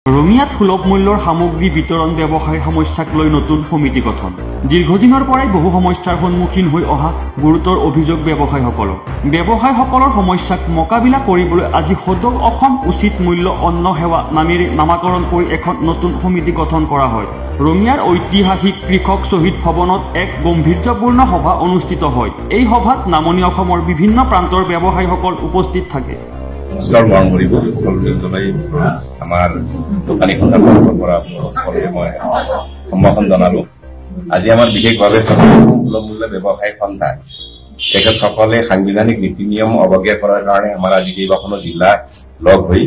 ৰঙিয়াত সুলভ মূল্যৰ সামগ্ৰী বিতৰণ ব্যৱসায় সমস্যাক লৈ নতুন সমিতি গঠন। দীৰ্ঘদিনৰ পৰাই বহু সমস্যাৰ সন্মুখীন হৈ অহা গুৰুতৰ অভিযোগ ব্যৱসায়ীসকলৰ সমস্যাক মোকাবিলা কৰিবলৈ আজি সদৌ অসম উচিত মূল্য অন্ন সেৱা নামেৰে নামাকৰণ কৰি এখন নতুন সমিতি গঠন কৰা হয়। ৰঙিয়াৰ ঐতিহাসিক কৃষক শ্বহীদ ভৱনত এক গম্ভীৰ্যপূৰ্ণ সভা অনুষ্ঠিত হয়। এই সভাত নামনি অসমৰ বিভিন্ন প্ৰান্তৰ ব্যৱসায়ীসকল উপস্থিত থাকে। নমস্কাৰ গ্ৰহণ কৰিব সকলোলৈ আমাৰ দোকানী সন্ধানৰ পৰা মই সম্ভাষণ জনালো। আজি আমাৰ বিশেষভাৱে সুলভ মূল্য ব্যৱসায়িক সন্থা তেখেতসকলে সাংবিধানিক নীতি নিয়ম অৱজ্ঞা কৰাৰ কাৰণে আমাৰ আজি কেইবাখনো জিলা লগ হৈ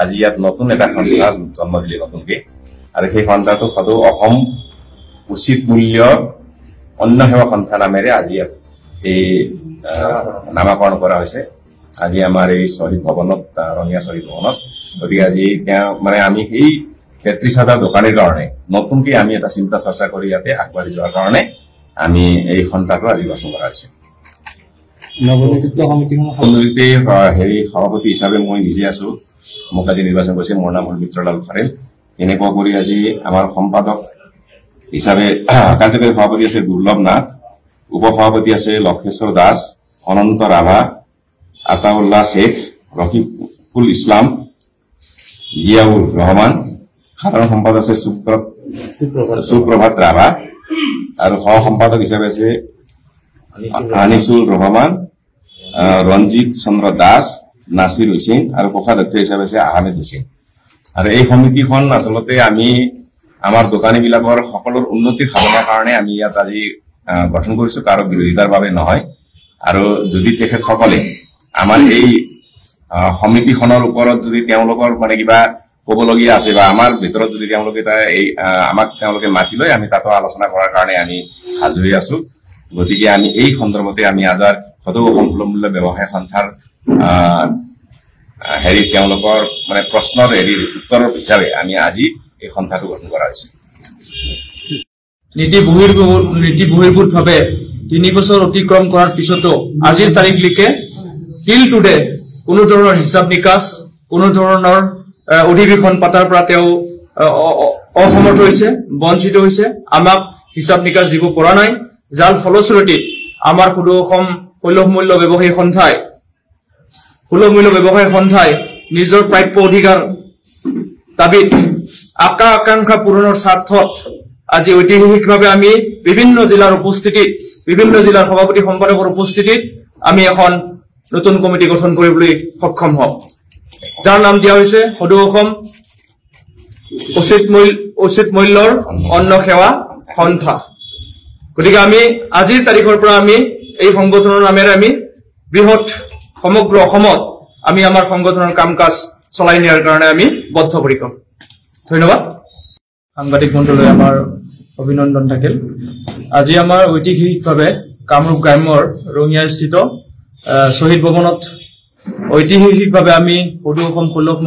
আজি ইয়াত নতুন এটা সংস্থা জন্ম দিলে নতুনকে, আৰু সেই সন্থাটো সদৌ অসম উচিত মূল্য অন্ন সেৱা সন্থা নামেৰে আজি ইয়াত এই নামাকৰণ কৰা হৈছে। আজি আমাৰ এই শ্বহীদ ভৱনত, ৰঙিয়া শ্বহীদ ভৱনত, গতিকে আজি মানে আমি এই 33,000 দোকানীৰ কাৰণে নতুনকৈ আমি এটা চিন্তা চৰ্চা কৰি ইয়াতে আগবাঢ়ি যোৱাৰ কাৰণে আমি এই সন্থাটো আজি গঠন কৰা হৈছে। নৱনিযুক্ত সভাপতি হিচাপে মই নিজে আছো। মোক আজি নিৰ্বাচন কৰিছে, মোৰ নাম হল মিত্ৰলাল খৰেল। এনেকুৱা কৰি আজি আমাৰ সম্পাদক হিচাপে কাৰ্যকৰী সভাপতি আছে দুৰ্লভ নাথ, উপ সভাপতি আছে লক্ষেশ্বৰ দাস, অনন্ত ৰাভা, আতাউল্লাহ শেখ, ৰকিবুল ইছলাম, জিয়াউল ৰহমান, সাধাৰণ সম্পাদক আছে সুপ্ৰভাত ৰাভা, আৰু সহ সম্পাদক হিচাপে আছে আনিছুল ৰহমান, ৰঞ্জিত চন্দ্ৰ দাস, নাছিৰ হুছেইন, আৰু কোষাধ্যক্ষ হিচাপে আছে আহমেদ হুছেইন। আৰু এই সমিতিখন আচলতে আমি আমাৰ দোকানীবিলাকৰ সকলোৰ উন্নতিৰ সাধনৰ কাৰণে আমি ইয়াত আজি গঠন কৰিছো, কাৰো বিৰোধিতাৰ বাবে নহয়। আৰু যদি তেখেতসকলে আমাৰ এই সমিতিখনৰ ওপৰত যদি তেওঁলোকৰ মানে কিবা কবলগীয়া আছে বা আমাৰ ভিতৰত যদি তেওঁলোকে আমাক মাতি লৈ আমি তাতো আলোচনা কৰাৰ কাৰণে আমি সাজু হৈ আছো। গতিকে আমি এই সন্দৰ্ভতে আমি আজাৰ সদৌ অসম সুলভ মূল্য ব্যৱসায় সন্থাৰ তেওঁলোকৰ মানে প্ৰশ্নৰ উত্তৰ হিচাপে আমি আজি এই সন্থাটো গঠন কৰা হৈছে। নীতি বহিৰ্ভূতভাৱে 3 বছৰ অতিক্ৰম কৰাৰ পিছতো আজিৰ তাৰিখলৈকে টিল টুডে কোনো ধৰণৰ হিচাপ নিকাচ, কোনো ধৰণৰ অধিৱেশন পাতাৰ পৰা তেওঁ অসমৰ্থ হৈছে, বঞ্চিত হৈছে, আমাক হিচাপ নিকাচ দিব পৰা নাই। যাৰ ফলশ্ৰুতিত আমাৰ সদৌ অসম সুলভ মূল্য ব্যৱসায়ী সন্থাই নিজৰ প্ৰাপ্য অধিকাৰ দাবীত আকাংক্ষা পূৰণৰ স্বাৰ্থত আজি ঐতিহাসিকভাৱে আমি বিভিন্ন জিলাৰ সভাপতি সম্পাদকৰ উপস্থিতিত আমি এখন নতুন কমিটি গঠন কৰিবলৈ সক্ষম হম, যাৰ নাম দিয়া হৈছে সদৌ অসম উচিত মূল্যৰ অন্ন সেৱা সন্থা। গতিকে আমি আজিৰ তাৰিখৰ পৰা আমি এই সংগঠনৰ নামেৰে আমি বৃহৎ সমগ্ৰ অসমত আমি আমাৰ সংগঠনৰ কাম কাজ চলাই নিয়াৰ কাৰণে আমি বদ্ধপৰিকৰ। ধন্যবাদ। সাংবাদিক মণ্ডললৈ আমাৰ অভিনন্দন থাকিল। আজি আমাৰ ঐতিহাসিকভাৱে কামৰূপ গ্ৰাম্যৰ ৰঙিয়াস্থিত শ্বহীদ ভৱনত ঐতিহাসিকভাৱে আমি সদৌ অসম সুলভ